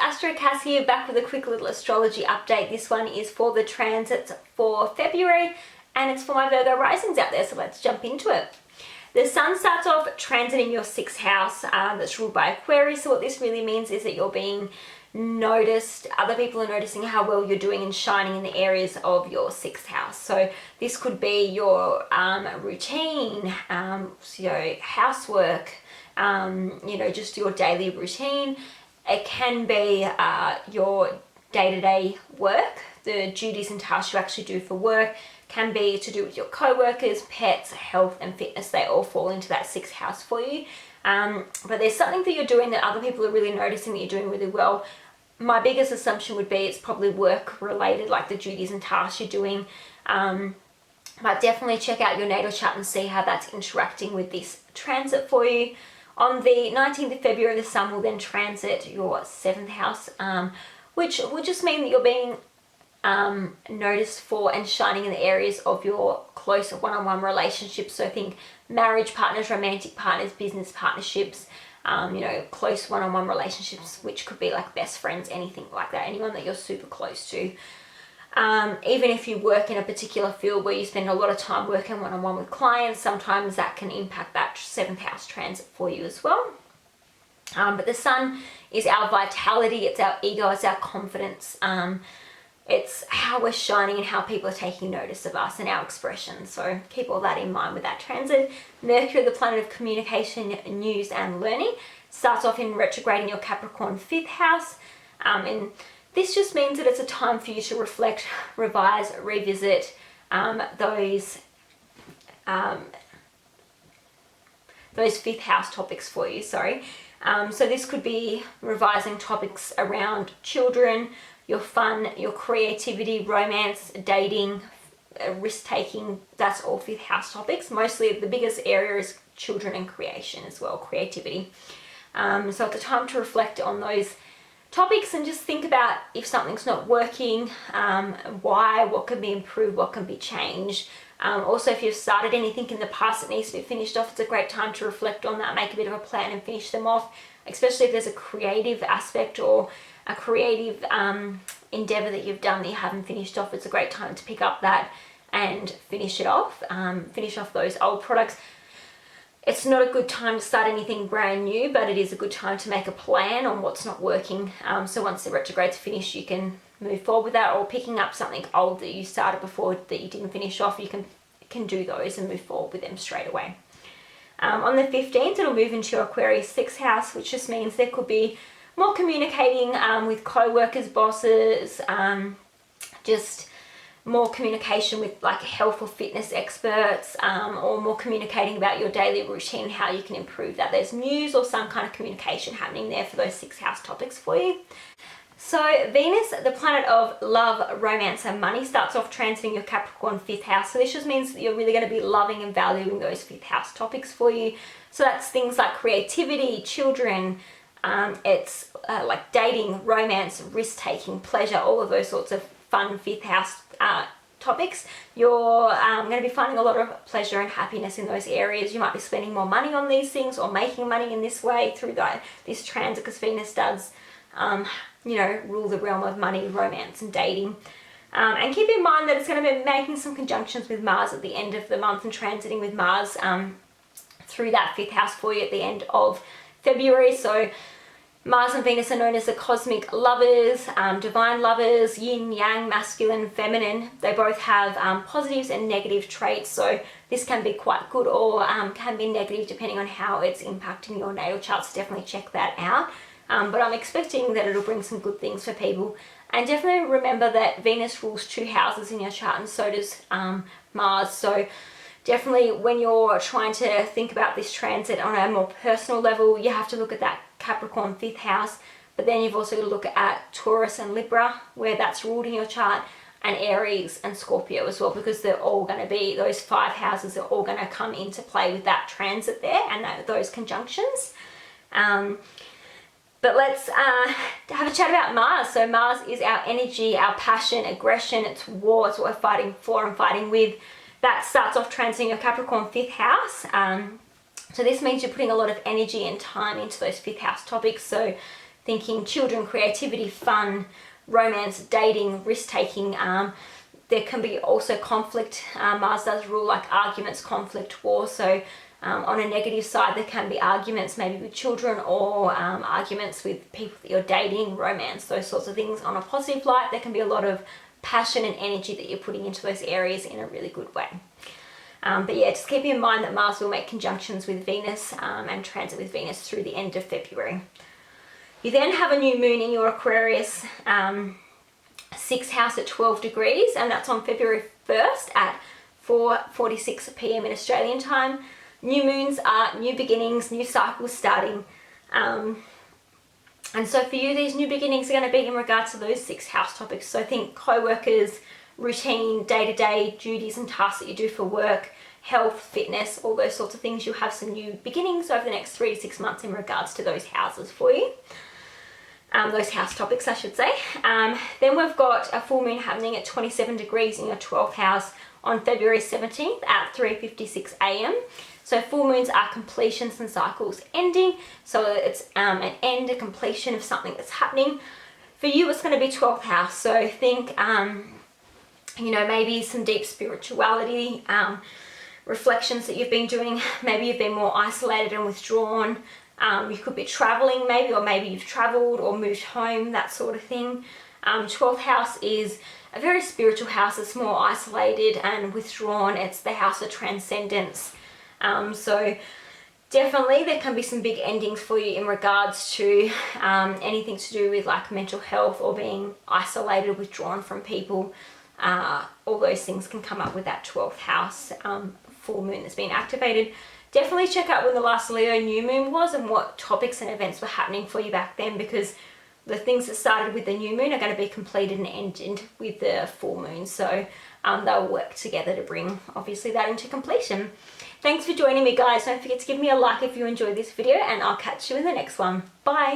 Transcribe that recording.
Astrocass here, back with a quick little astrology update. This one is for the transits for February, and it's for my Virgo risings out there, so let's jump into it. The sun starts off transiting your 6th house that's ruled by Aquarius, so what this really means is that you're being noticed. Other people are noticing how well you're doing and shining in the areas of your 6th house. So this could be your routine, housework, just your daily routine. It can be your day-to-day work, the duties and tasks you actually do for work. Can be to do with your co-workers, pets, health and fitness. They all fall into that 6th house for you. But there's something that you're doing that other people are really noticing that you're doing really well. My biggest assumption would be it's probably work related, like the duties and tasks you're doing. But definitely check out your natal chart and see how that's interacting with this transit for you. On the 19th of February, the sun will then transit your 7th house, which will just mean that you're being noticed for and shining in the areas of your close one-on-one relationships. So think marriage partners, romantic partners, business partnerships, close one-on-one relationships, which could be like best friends, anything like that, anyone that you're super close to. Even if you work in a particular field where you spend a lot of time working one-on-one with clients, sometimes that can impact that 7th house transit for you as well. But the sun is our vitality, it's our ego, it's our confidence. It's how we're shining and how people are taking notice of us and our expression. So keep all that in mind with that transit. Mercury, the planet of communication, news and learning, starts off in retrograde in your Capricorn 5th house. And this just means that it's a time for you to reflect, revise, revisit those 5th house topics for you, So this could be revising topics around children, your fun, your creativity, romance, dating, risk-taking. That's all 5th house topics. Mostly the biggest area is children and creation as well, creativity. So it's a time to reflect on those topics and just think about if something's not working, why, what can be improved, what can be changed. Also, if you've started anything in the past that needs to be finished off, it's a great time to reflect on that, make a bit of a plan and finish them off, especially if there's a creative aspect or a creative endeavor that you've done that you haven't finished off. It's a great time to pick up that and finish it off, finish off those old products. It's not a good time to start anything brand new, but it is a good time to make a plan on what's not working. So once the retrograde's finished, you can move forward with that, or picking up something old that you started before that you didn't finish off, you can do those and move forward with them straight away. On the 15th, it'll move into your Aquarius 6th house, which just means there could be more communicating with co-workers, bosses, just more communication with like health or fitness experts, or more communicating about your daily routine, how you can improve that. There's news or some kind of communication happening there for those 6th house topics for you. So Venus, the planet of love, romance and money, starts off transiting your Capricorn 5th house. So this just means that you're really going to be loving and valuing those 5th house topics for you. So that's things like creativity, children, it's like dating, romance, risk-taking, pleasure, all of those sorts of fun 5th house topics. You're going to be finding a lot of pleasure and happiness in those areas. You might be spending more money on these things or making money in this way through this transit, because Venus does, rule the realm of money, romance and dating. And keep in mind that it's going to be making some conjunctions with Mars at the end of the month and transiting with Mars through that 5th house for you at the end of February. So Mars and Venus are known as the cosmic lovers, divine lovers, yin, yang, masculine, feminine. They both have positives and negative traits, so this can be quite good or can be negative depending on how it's impacting your natal chart, so definitely check that out. But I'm expecting that it'll bring some good things for people. And definitely remember that Venus rules 2 houses in your chart, and so does Mars. So definitely when you're trying to think about this transit on a more personal level, you have to look at that Capricorn 5th house, but then you've also got to look at Taurus and Libra, where that's ruled in your chart, and Aries and Scorpio as well, because they're all going to be, those 5 houses are all going to come into play with that transit there and those conjunctions. But let's have a chat about Mars. So Mars is our energy, our passion, aggression, it's war, it's what we're fighting for and fighting with. That starts off transiting your Capricorn 5th house. So this means you're putting a lot of energy and time into those 5th house topics. So thinking children, creativity, fun, romance, dating, risk-taking. There can be also conflict. Mars does rule like arguments, conflict, war. So on a negative side, there can be arguments maybe with children or arguments with people that you're dating, romance, those sorts of things. On a positive light, there can be a lot of passion and energy that you're putting into those areas in a really good way. But yeah, just keep in mind that Mars will make conjunctions with Venus and transit with Venus through the end of February. You then have a new moon in your Aquarius 6th house at 12 degrees, and that's on February 1st at 4:46 p.m. in Australian time. New moons are new beginnings, new cycles starting. And so for you, these new beginnings are going to be in regards to those 6th house topics. So think co-workers, routine, day-to-day duties and tasks that you do for work, health, fitness, all those sorts of things. You'll have some new beginnings over the next 3 to 6 months in regards to those houses for you. Those house topics, I should say. Then we've got a full moon happening at 27 degrees in your 12th house on February 17th at 3:56 a.m. So full moons are completions and cycles ending. So it's an end, a completion of something that's happening. For you, it's going to be 12th house. So think, you know, maybe some deep spirituality, reflections that you've been doing. Maybe you've been more isolated and withdrawn. You could be traveling maybe, or maybe you've traveled or moved home, that sort of thing. 12th house is a very spiritual house. It's more isolated and withdrawn. It's the house of transcendence. So definitely there can be some big endings for you in regards to anything to do with like mental health or being isolated, withdrawn from people. All those things can come up with that 12th house full moon that's been activated. Definitely check out when the last Leo new moon was and what topics and events were happening for you back then, because the things that started with the new moon are going to be completed and ended with the full moon. So they'll work together to bring obviously that into completion. Thanks for joining me, guys. Don't forget to give me a like if you enjoyed this video, and I'll catch you in the next one. Bye.